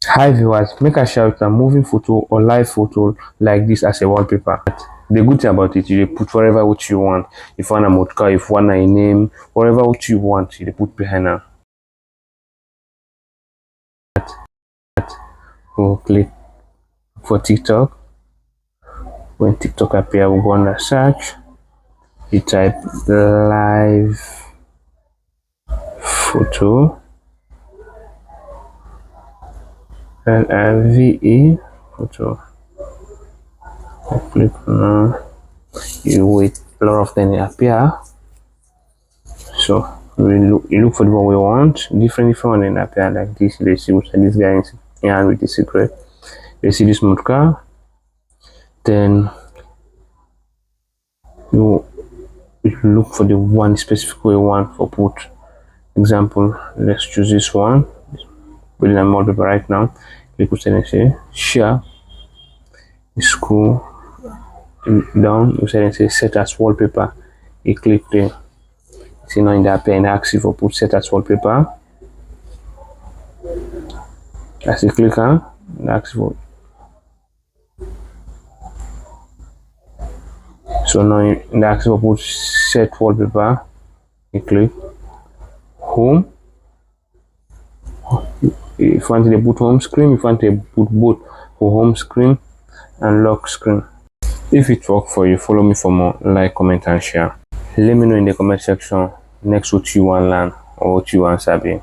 Hi viewers, make I share with a moving photo or live photo like this as a wallpaper. The good thing about it, you dey put whatever what you want. If you want a motka, if you want a name, whatever what you want, you dey put behind her. We'll click for TikTok. When TikTok appear, we'll go on the search. You type live photo, LIVE photo. I click now. You wait, a lot of them appear. So you look for the one we want, different one and appear like this. They see what this guy is in with the secret. They see this motka, then you look for the one specific way one for put. Example, let's choose this one. Building a wallpaper right now. Click and say share. Scroll down. You say set as wallpaper. You click there. See now in the appear and ask you for put set as wallpaper. As you click on, ask for. So now in the ask for put set wallpaper, you click home. If you want to put home screen, if you want to put both for home screen and lock screen. If it work for you, follow me for more. Like, comment and share. Let me know in the comment section next what you want to learn or what you want to sabi.